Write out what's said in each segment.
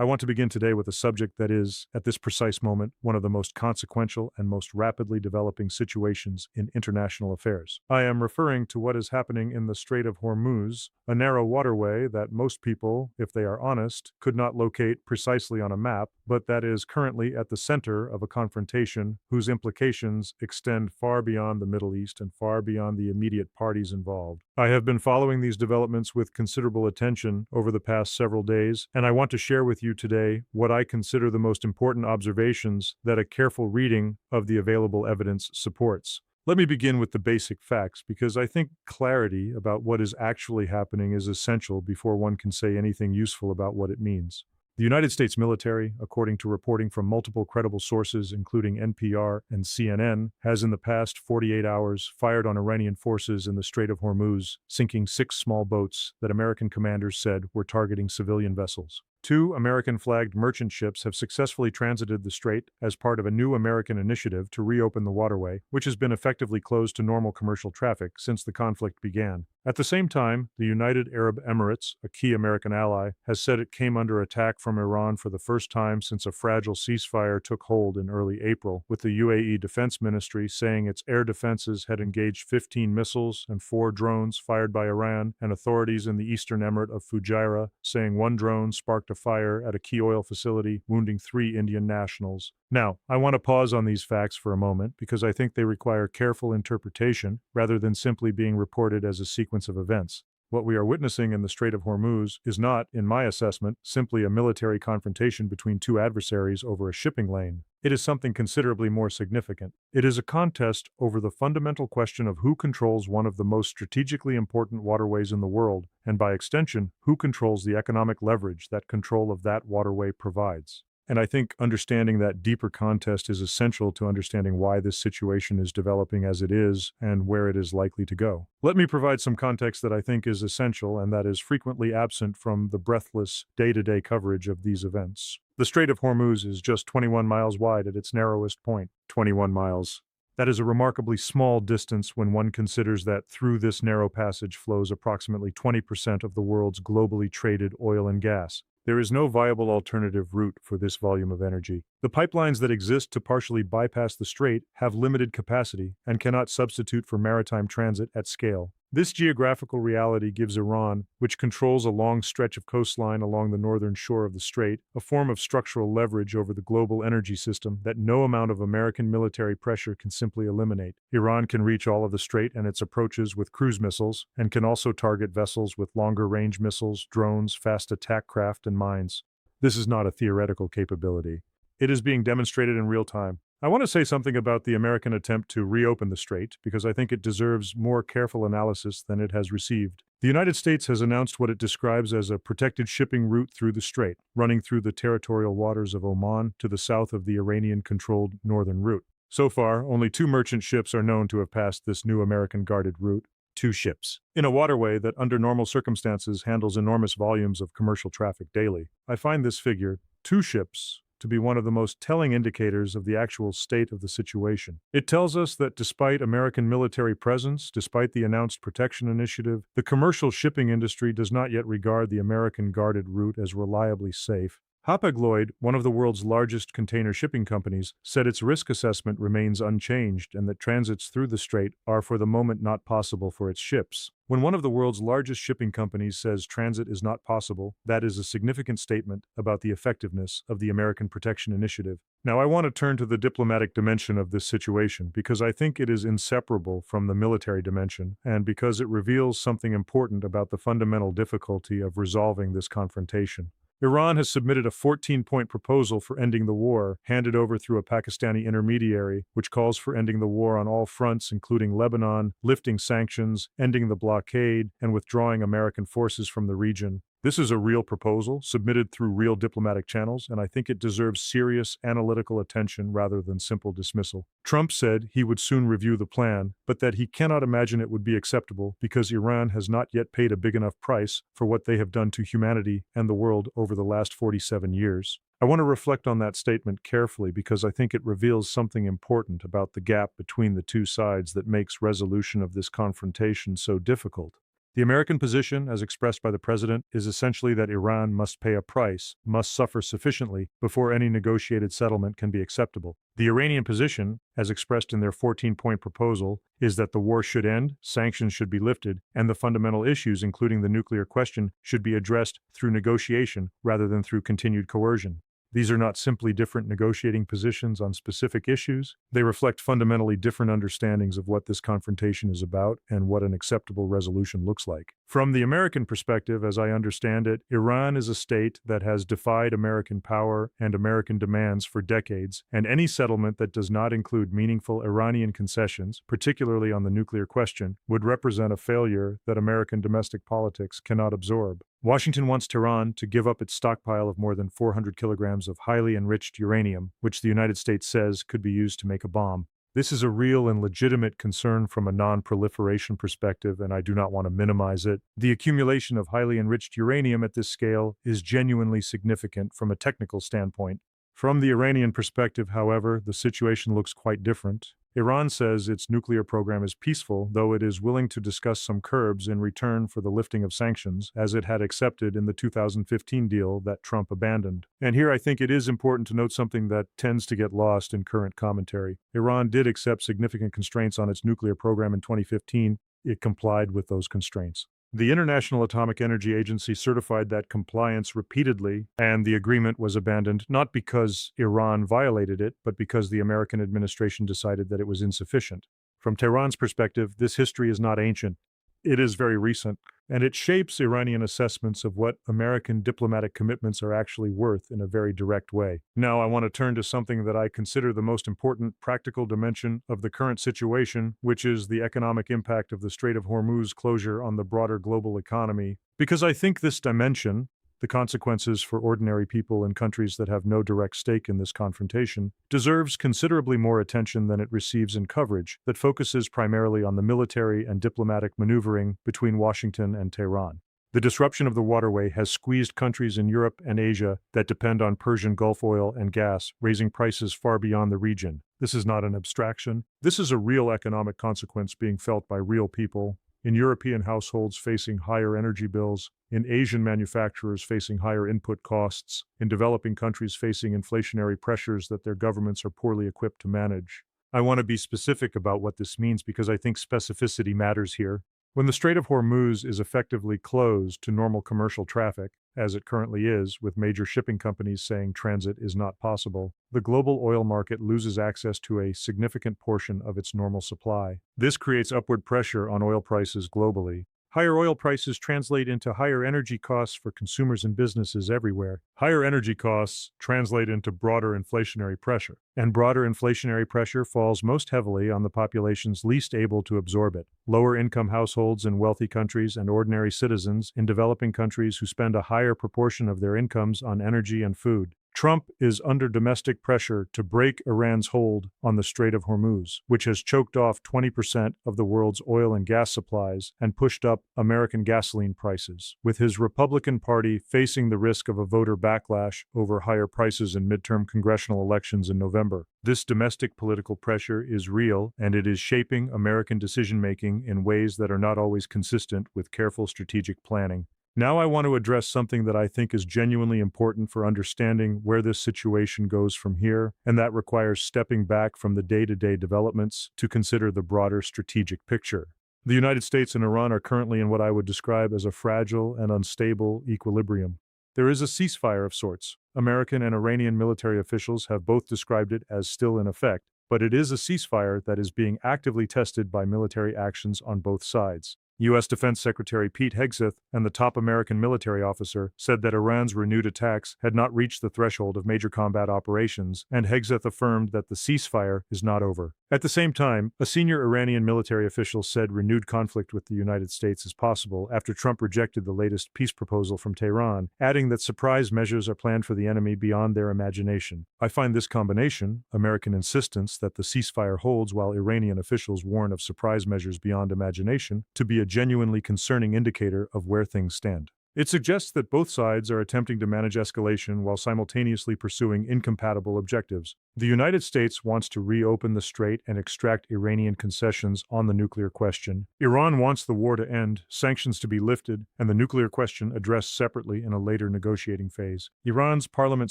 I want to begin today with a subject that is, at this precise moment, one of the most consequential and most rapidly developing situations in international affairs. I am referring to what is happening in the Strait of Hormuz, a narrow waterway that most people, if they are honest, could not locate precisely on a map, but that is currently at the center of a confrontation whose implications extend far beyond the Middle East and far beyond the immediate parties involved. I have been following these developments with considerable attention over the past several days, and I want to share with you today what I consider the most important observations that a careful reading of the available evidence supports. Let me begin with the basic facts, because I think clarity about what is actually happening is essential before one can say anything useful about what it means. The United States military, according to reporting from multiple credible sources, including NPR and CNN, has in the past 48 hours fired on Iranian forces in the Strait of Hormuz, sinking 6 small boats that American commanders said were targeting civilian vessels. 2 American-flagged merchant ships have successfully transited the strait as part of a new American initiative to reopen the waterway, which has been effectively closed to normal commercial traffic since the conflict began. At the same time, the United Arab Emirates, a key American ally, has said it came under attack from Iran for the first time since a fragile ceasefire took hold in early April, with the UAE Defense Ministry saying its air defenses had engaged 15 missiles and 4 drones fired by Iran, and authorities in the eastern emirate of Fujairah saying 1 drone sparked a fire at a key oil facility, wounding 3 Indian nationals. Now, I want to pause on these facts for a moment because I think they require careful interpretation rather than simply being reported as a sequence of events. What we are witnessing in the Strait of Hormuz is not, in my assessment, simply a military confrontation between 2 adversaries over a shipping lane. It is something considerably more significant. It is a contest over the fundamental question of who controls one of the most strategically important waterways in the world, and by extension, who controls the economic leverage that control of that waterway provides. And I think understanding that deeper contest is essential to understanding why this situation is developing as it is and where it is likely to go. Let me provide some context that I think is essential and that is frequently absent from the breathless, day-to-day coverage of these events. The Strait of Hormuz is just 21 miles wide at its narrowest point. 21 miles. That is a remarkably small distance when one considers that through this narrow passage flows approximately 20% of the world's globally traded oil and gas. There is no viable alternative route for this volume of energy. The pipelines that exist to partially bypass the strait have limited capacity and cannot substitute for maritime transit at scale. This geographical reality gives Iran, which controls a long stretch of coastline along the northern shore of the strait, a form of structural leverage over the global energy system that no amount of American military pressure can simply eliminate. Iran can reach all of the strait and its approaches with cruise missiles, and can also target vessels with longer-range missiles, drones, fast attack craft, and mines. This is not a theoretical capability. It is being demonstrated in real time. I want to say something about the American attempt to reopen the strait because I think it deserves more careful analysis than it has received. The United States has announced what it describes as a protected shipping route through the strait, running through the territorial waters of Oman to the south of the Iranian-controlled northern route. So far, only 2 merchant ships are known to have passed this new American guarded route. 2 ships. In a waterway that under normal circumstances handles enormous volumes of commercial traffic daily. I find this figure, 2 ships, to be one of the most telling indicators of the actual state of the situation. It tells us that despite American military presence, despite the announced protection initiative, the commercial shipping industry does not yet regard the American guarded route as reliably safe. Hapag-Lloyd, one of the world's largest container shipping companies, said its risk assessment remains unchanged and that transits through the strait are for the moment not possible for its ships. When one of the world's largest shipping companies says transit is not possible, that is a significant statement about the effectiveness of the American Protection Initiative. Now, I want to turn to the diplomatic dimension of this situation because I think it is inseparable from the military dimension and because it reveals something important about the fundamental difficulty of resolving this confrontation. Iran has submitted a 14-point proposal for ending the war, handed over through a Pakistani intermediary, which calls for ending the war on all fronts, including Lebanon, lifting sanctions, ending the blockade, and withdrawing American forces from the region. This is a real proposal, submitted through real diplomatic channels, and I think it deserves serious analytical attention rather than simple dismissal. Trump said he would soon review the plan, but that he cannot imagine it would be acceptable because Iran has not yet paid a big enough price for what they have done to humanity and the world over the last 47 years. I want to reflect on that statement carefully because I think it reveals something important about the gap between the 2 sides that makes resolution of this confrontation so difficult. The American position, as expressed by the president, is essentially that Iran must pay a price, must suffer sufficiently before any negotiated settlement can be acceptable. The Iranian position, as expressed in their 14-point proposal, is that the war should end, sanctions should be lifted, and the fundamental issues, including the nuclear question, should be addressed through negotiation rather than through continued coercion. These are not simply different negotiating positions on specific issues. They reflect fundamentally different understandings of what this confrontation is about and what an acceptable resolution looks like. From the American perspective, as I understand it, Iran is a state that has defied American power and American demands for decades, and any settlement that does not include meaningful Iranian concessions, particularly on the nuclear question, would represent a failure that American domestic politics cannot absorb. Washington wants Tehran to give up its stockpile of more than 400 kilograms of highly enriched uranium, which the United States says could be used to make a bomb. This is a real and legitimate concern from a non-proliferation perspective, and I do not want to minimize it. The accumulation of highly enriched uranium at this scale is genuinely significant from a technical standpoint. From the Iranian perspective, however, the situation looks quite different. Iran says its nuclear program is peaceful, though it is willing to discuss some curbs in return for the lifting of sanctions, as it had accepted in the 2015 deal that Trump abandoned. And here I think it is important to note something that tends to get lost in current commentary. Iran did accept significant constraints on its nuclear program in 2015. It complied with those constraints. The International Atomic Energy Agency certified that compliance repeatedly, and the agreement was abandoned not because Iran violated it, but because the American administration decided that it was insufficient. From Tehran's perspective, this history is not ancient. It is very recent, and it shapes Iranian assessments of what American diplomatic commitments are actually worth in a very direct way. Now, I want to turn to something that I consider the most important practical dimension of the current situation, which is the economic impact of the Strait of Hormuz closure on the broader global economy, because I think this dimension, the consequences for ordinary people in countries that have no direct stake in this confrontation, deserves considerably more attention than it receives in coverage that focuses primarily on the military and diplomatic maneuvering between Washington and Tehran. The disruption of the waterway has squeezed countries in Europe and Asia that depend on Persian Gulf oil and gas, raising prices far beyond the region. This is not an abstraction. This is a real economic consequence being felt by real people, in European households facing higher energy bills, in Asian manufacturers facing higher input costs, in developing countries facing inflationary pressures that their governments are poorly equipped to manage. I want to be specific about what this means because I think specificity matters here. When the Strait of Hormuz is effectively closed to normal commercial traffic, as it currently is, with major shipping companies saying transit is not possible, the global oil market loses access to a significant portion of its normal supply. This creates upward pressure on oil prices globally. Higher oil prices translate into higher energy costs for consumers and businesses everywhere. Higher energy costs translate into broader inflationary pressure, and broader inflationary pressure falls most heavily on the populations least able to absorb it. Lower-income households in wealthy countries and ordinary citizens in developing countries who spend a higher proportion of their incomes on energy and food. Trump is under domestic pressure to break Iran's hold on the Strait of Hormuz, which has choked off 20% of the world's oil and gas supplies and pushed up American gasoline prices, with his Republican Party facing the risk of a voter backlash over higher prices in midterm congressional elections in November. This domestic political pressure is real, and it is shaping American decision-making in ways that are not always consistent with careful strategic planning. Now I want to address something that I think is genuinely important for understanding where this situation goes from here, and that requires stepping back from the day-to-day developments to consider the broader strategic picture. The United States and Iran are currently in what I would describe as a fragile and unstable equilibrium. There is a ceasefire of sorts. American and Iranian military officials have both described it as still in effect, but it is a ceasefire that is being actively tested by military actions on both sides. U.S. Defense Secretary Pete Hegseth and the top American military officer said that Iran's renewed attacks had not reached the threshold of major combat operations, and Hegseth affirmed that the ceasefire is not over. At the same time, a senior Iranian military official said renewed conflict with the United States is possible after Trump rejected the latest peace proposal from Tehran, adding that surprise measures are planned for the enemy beyond their imagination. I find this combination, American insistence that the ceasefire holds while Iranian officials warn of surprise measures beyond imagination, to be a genuinely concerning indicator of where things stand. It suggests that both sides are attempting to manage escalation while simultaneously pursuing incompatible objectives. The United States wants to reopen the strait and extract Iranian concessions on the nuclear question. Iran wants the war to end, sanctions to be lifted, and the nuclear question addressed separately in a later negotiating phase. Iran's parliament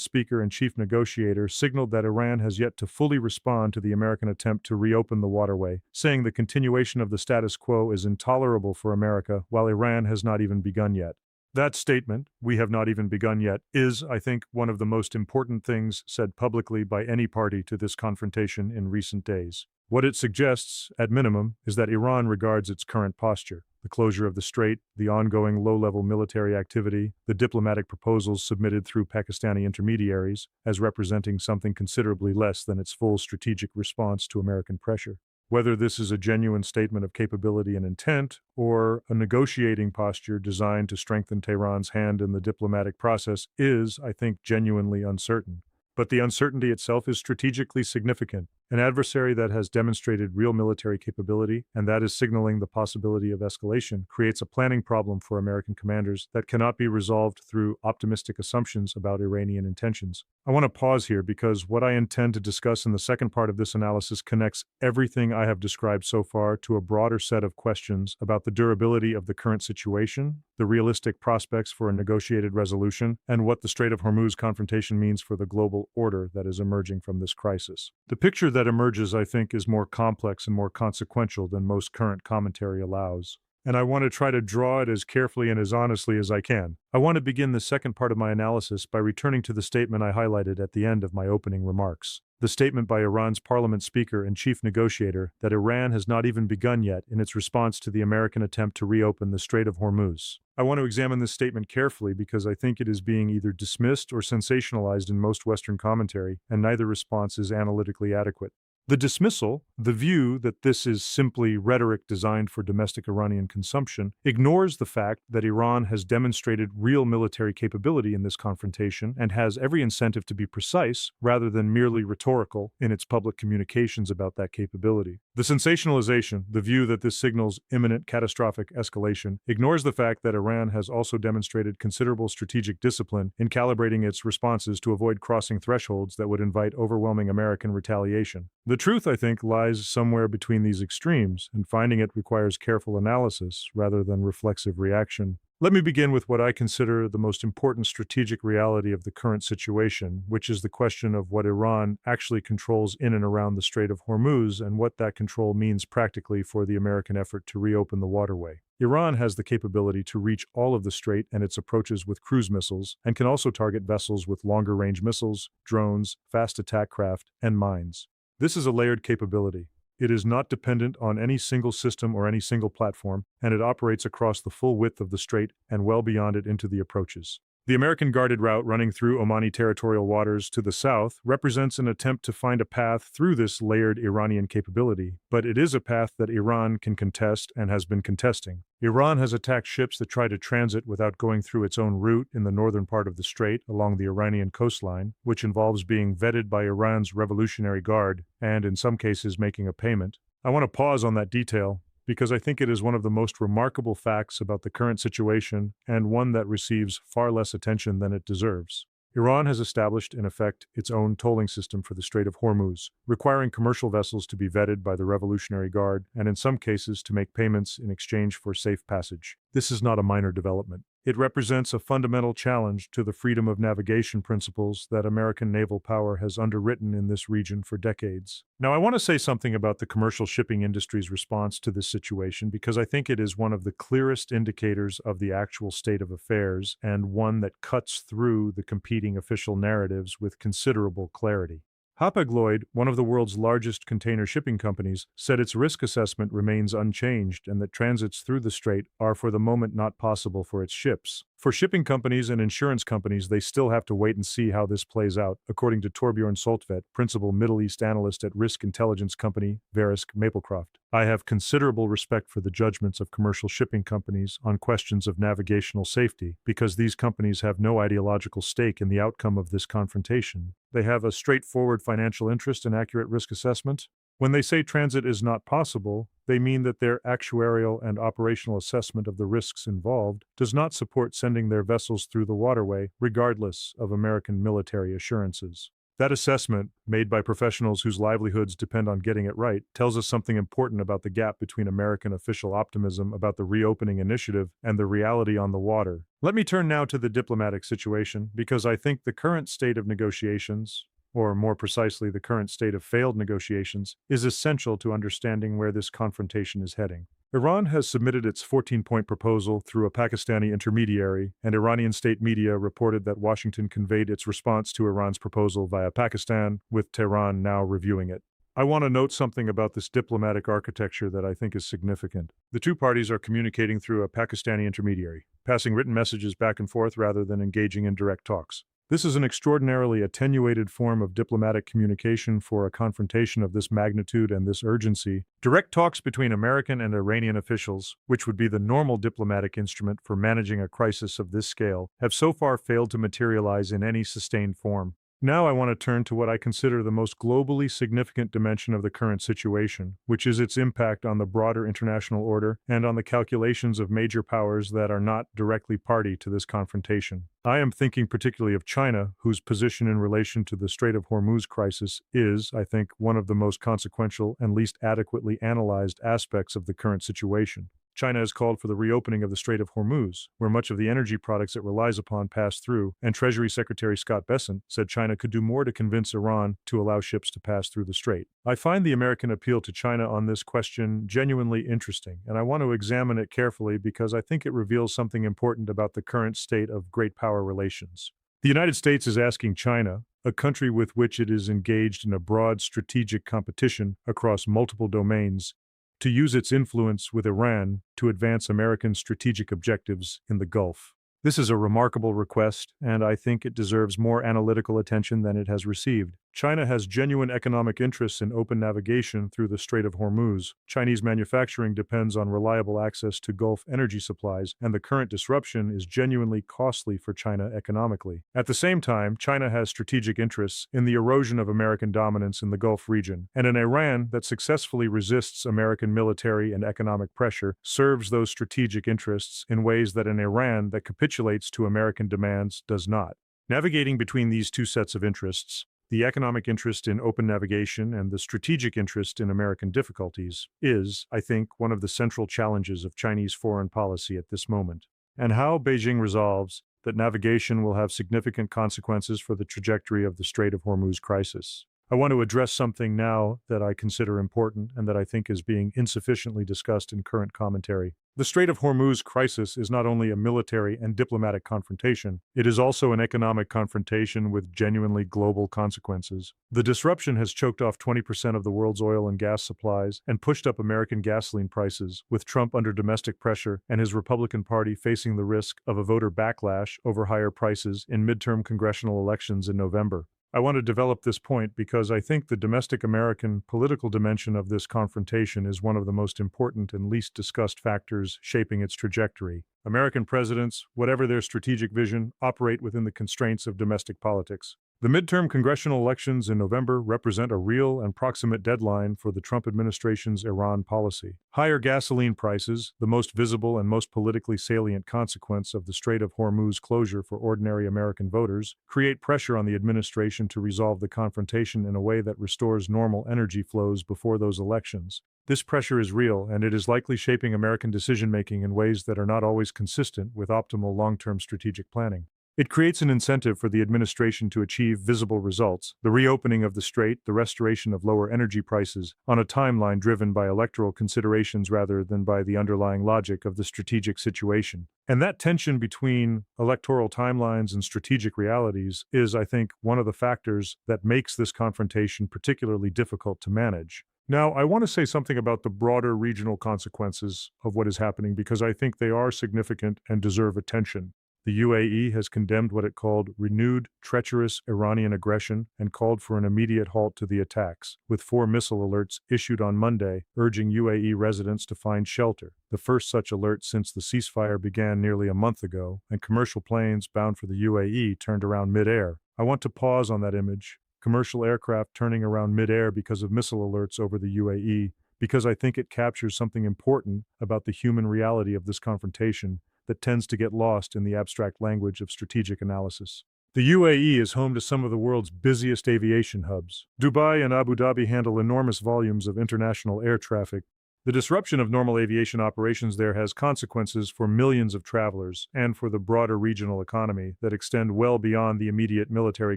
speaker and chief negotiator signaled that Iran has yet to fully respond to the American attempt to reopen the waterway, saying the continuation of the status quo is intolerable for America, while Iran has not even begun yet. That statement, "we have not even begun yet," is, I think, one of the most important things said publicly by any party to this confrontation in recent days. What it suggests, at minimum, is that Iran regards its current posture, the closure of the strait, the ongoing low-level military activity, the diplomatic proposals submitted through Pakistani intermediaries, as representing something considerably less than its full strategic response to American pressure. Whether this is a genuine statement of capability and intent, or a negotiating posture designed to strengthen Tehran's hand in the diplomatic process is, I think, genuinely uncertain. But the uncertainty itself is strategically significant. An adversary that has demonstrated real military capability, and that is signaling the possibility of escalation, creates a planning problem for American commanders that cannot be resolved through optimistic assumptions about Iranian intentions. I want to pause here because what I intend to discuss in the second part of this analysis connects everything I have described so far to a broader set of questions about the durability of the current situation, the realistic prospects for a negotiated resolution, and what the Strait of Hormuz confrontation means for the global order that is emerging from this crisis. The picture that emerges, I think, is more complex and more consequential than most current commentary allows. And I want to try to draw it as carefully and as honestly as I can. I want to begin the second part of my analysis by returning to the statement I highlighted at the end of my opening remarks. The statement by Iran's parliament speaker and chief negotiator that Iran has not even begun yet in its response to the American attempt to reopen the Strait of Hormuz. I want to examine this statement carefully because I think it is being either dismissed or sensationalized in most Western commentary, and neither response is analytically adequate. The dismissal, the view that this is simply rhetoric designed for domestic Iranian consumption, ignores the fact that Iran has demonstrated real military capability in this confrontation and has every incentive to be precise rather than merely rhetorical in its public communications about that capability. The sensationalization, the view that this signals imminent catastrophic escalation, ignores the fact that Iran has also demonstrated considerable strategic discipline in calibrating its responses to avoid crossing thresholds that would invite overwhelming American retaliation. The truth, I think, lies somewhere between these extremes, and finding it requires careful analysis rather than reflexive reaction. Let me begin with what I consider the most important strategic reality of the current situation, which is the question of what Iran actually controls in and around the Strait of Hormuz and what that control means practically for the American effort to reopen the waterway. Iran has the capability to reach all of the strait and its approaches with cruise missiles, and can also target vessels with longer-range missiles, drones, fast attack craft, and mines. This is a layered capability. It is not dependent on any single system or any single platform, and it operates across the full width of the strait and well beyond it into the approaches. The American guarded route running through Omani territorial waters to the south represents an attempt to find a path through this layered Iranian capability, but it is a path that Iran can contest and has been contesting. Iran has attacked ships that try to transit without going through its own route in the northern part of the strait along the Iranian coastline, which involves being vetted by Iran's Revolutionary Guard and, in some cases, making a payment. I want to pause on that detail because I think it is one of the most remarkable facts about the current situation and one that receives far less attention than it deserves. Iran has established, in effect, its own tolling system for the Strait of Hormuz, requiring commercial vessels to be vetted by the Revolutionary Guard and, in some cases, to make payments in exchange for safe passage. This is not a minor development. It represents a fundamental challenge to the freedom of navigation principles that American naval power has underwritten in this region for decades. Now, I want to say something about the commercial shipping industry's response to this situation because I think it is one of the clearest indicators of the actual state of affairs and one that cuts through the competing official narratives with considerable clarity. Hapag-Lloyd, one of the world's largest container shipping companies, said its risk assessment remains unchanged and that transits through the strait are for the moment not possible for its ships. For shipping companies and insurance companies, they still have to wait and see how this plays out, according to Torbjorn Soltvedt, principal Middle East analyst at risk intelligence company Verisk Maplecroft. I have considerable respect for the judgments of commercial shipping companies on questions of navigational safety because these companies have no ideological stake in the outcome of this confrontation. They have a straightforward financial interest in accurate risk assessment. When they say transit is not possible, they mean that their actuarial and operational assessment of the risks involved does not support sending their vessels through the waterway, regardless of American military assurances. That assessment, made by professionals whose livelihoods depend on getting it right, tells us something important about the gap between American official optimism about the reopening initiative and the reality on the water. Let me turn now to the diplomatic situation, because I think the current state of negotiations, or more precisely, the current state of failed negotiations, is essential to understanding where this confrontation is heading. Iran has submitted its 14-point proposal through a Pakistani intermediary, and Iranian state media reported that Washington conveyed its response to Iran's proposal via Pakistan, with Tehran now reviewing it. I want to note something about this diplomatic architecture that I think is significant. The two parties are communicating through a Pakistani intermediary, passing written messages back and forth rather than engaging in direct talks. This is an extraordinarily attenuated form of diplomatic communication for a confrontation of this magnitude and this urgency. Direct talks between American and Iranian officials, which would be the normal diplomatic instrument for managing a crisis of this scale, have so far failed to materialize in any sustained form. Now I want to turn to what I consider the most globally significant dimension of the current situation, which is its impact on the broader international order and on the calculations of major powers that are not directly party to this confrontation. I am thinking particularly of China, whose position in relation to the Strait of Hormuz crisis is, I think, one of the most consequential and least adequately analyzed aspects of the current situation. China has called for the reopening of the Strait of Hormuz, where much of the energy products it relies upon pass through, and Treasury Secretary Scott Bessent said China could do more to convince Iran to allow ships to pass through the strait. I find the American appeal to China on this question genuinely interesting, and I want to examine it carefully because I think it reveals something important about the current state of great power relations. The United States is asking China, a country with which it is engaged in a broad strategic competition across multiple domains, to use its influence with Iran to advance American strategic objectives in the Gulf. This is a remarkable request, and I think it deserves more analytical attention than it has received. China has genuine economic interests in open navigation through the Strait of Hormuz. Chinese manufacturing depends on reliable access to Gulf energy supplies, and the current disruption is genuinely costly for China economically. At the same time, China has strategic interests in the erosion of American dominance in the Gulf region, and an Iran that successfully resists American military and economic pressure serves those strategic interests in ways that an Iran that capitulates to American demands does not. Navigating between these two sets of interests, the economic interest in open navigation and the strategic interest in American difficulties, is, I think, one of the central challenges of Chinese foreign policy at this moment. And how Beijing resolves that navigation will have significant consequences for the trajectory of the Strait of Hormuz crisis. I want to address something now that I consider important and that I think is being insufficiently discussed in current commentary. The Strait of Hormuz crisis is not only a military and diplomatic confrontation, it is also an economic confrontation with genuinely global consequences. The disruption has choked off 20% of the world's oil and gas supplies and pushed up American gasoline prices, with Trump under domestic pressure and his Republican Party facing the risk of a voter backlash over higher prices in midterm congressional elections in November. I want to develop this point because I think the domestic American political dimension of this confrontation is one of the most important and least discussed factors shaping its trajectory. American presidents, whatever their strategic vision, operate within the constraints of domestic politics. The midterm congressional elections in November represent a real and proximate deadline for the Trump administration's Iran policy. Higher gasoline prices, the most visible and most politically salient consequence of the Strait of Hormuz closure for ordinary American voters, create pressure on the administration to resolve the confrontation in a way that restores normal energy flows before those elections. This pressure is real, and it is likely shaping American decision-making in ways that are not always consistent with optimal long-term strategic planning. It creates an incentive for the administration to achieve visible results, the reopening of the strait, the restoration of lower energy prices, on a timeline driven by electoral considerations rather than by the underlying logic of the strategic situation. And that tension between electoral timelines and strategic realities is, I think, one of the factors that makes this confrontation particularly difficult to manage. Now, I want to say something about the broader regional consequences of what is happening because I think they are significant and deserve attention. The UAE has condemned what it called renewed, treacherous Iranian aggression and called for an immediate halt to the attacks, with 4 missile alerts issued on Monday, urging UAE residents to find shelter, the first such alert since the ceasefire began nearly a month ago, and commercial planes bound for the UAE turned around mid-air. I want to pause on that image, commercial aircraft turning around midair because of missile alerts over the UAE, because I think it captures something important about the human reality of this confrontation that tends to get lost in the abstract language of strategic analysis. The UAE is home to some of the world's busiest aviation hubs. Dubai and Abu Dhabi handle enormous volumes of international air traffic. The disruption of normal aviation operations there has consequences for millions of travelers and for the broader regional economy that extend well beyond the immediate military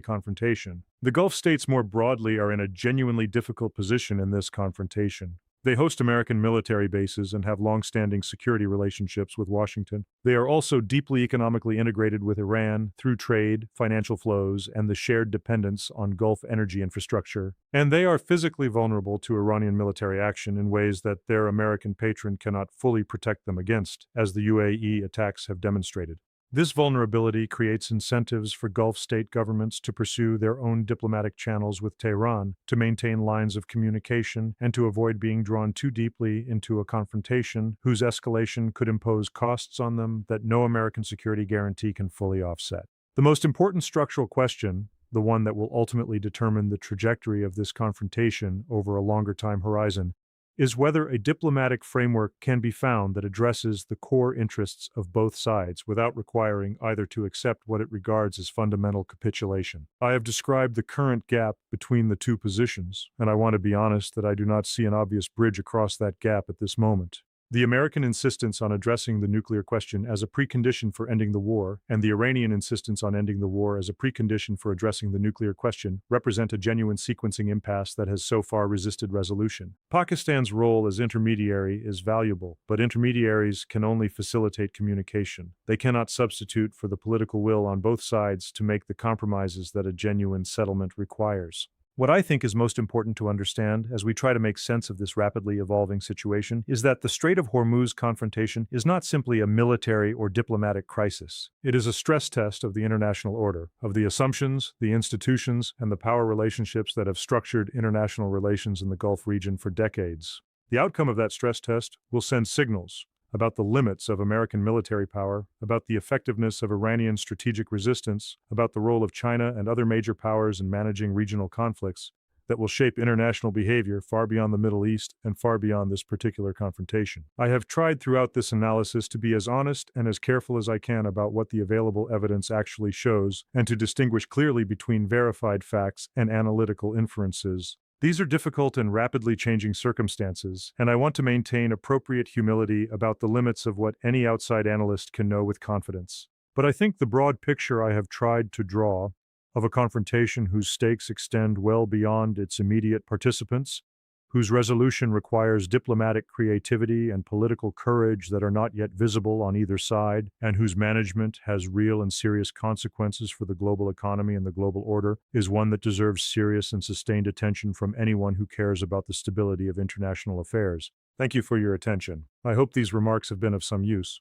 confrontation. The Gulf states more broadly are in a genuinely difficult position in this confrontation. They host American military bases and have long-standing security relationships with Washington. They are also deeply economically integrated with Iran through trade, financial flows, and the shared dependence on Gulf energy infrastructure. And they are physically vulnerable to Iranian military action in ways that their American patron cannot fully protect them against, as the UAE attacks have demonstrated. This vulnerability creates incentives for Gulf state governments to pursue their own diplomatic channels with Tehran, to maintain lines of communication, and to avoid being drawn too deeply into a confrontation whose escalation could impose costs on them that no American security guarantee can fully offset. The most important structural question, the one that will ultimately determine the trajectory of this confrontation over a longer time horizon, is whether a diplomatic framework can be found that addresses the core interests of both sides without requiring either to accept what it regards as fundamental capitulation. I have described the current gap between the two positions, and I want to be honest that I do not see an obvious bridge across that gap at this moment. The American insistence on addressing the nuclear question as a precondition for ending the war, and the Iranian insistence on ending the war as a precondition for addressing the nuclear question, represent a genuine sequencing impasse that has so far resisted resolution. Pakistan's role as intermediary is valuable, but intermediaries can only facilitate communication. They cannot substitute for the political will on both sides to make the compromises that a genuine settlement requires. What I think is most important to understand as we try to make sense of this rapidly evolving situation is that the Strait of Hormuz confrontation is not simply a military or diplomatic crisis. It is a stress test of the international order, of the assumptions, the institutions, and the power relationships that have structured international relations in the Gulf region for decades. The outcome of that stress test will send signals about the limits of American military power, about the effectiveness of Iranian strategic resistance, about the role of China and other major powers in managing regional conflicts that will shape international behavior far beyond the Middle East and far beyond this particular confrontation. I have tried throughout this analysis to be as honest and as careful as I can about what the available evidence actually shows, and to distinguish clearly between verified facts and analytical inferences. These are difficult and rapidly changing circumstances, and I want to maintain appropriate humility about the limits of what any outside analyst can know with confidence. But I think the broad picture I have tried to draw of a confrontation whose stakes extend well beyond its immediate participants, whose resolution requires diplomatic creativity and political courage that are not yet visible on either side, and whose management has real and serious consequences for the global economy and the global order, is one that deserves serious and sustained attention from anyone who cares about the stability of international affairs. Thank you for your attention. I hope these remarks have been of some use.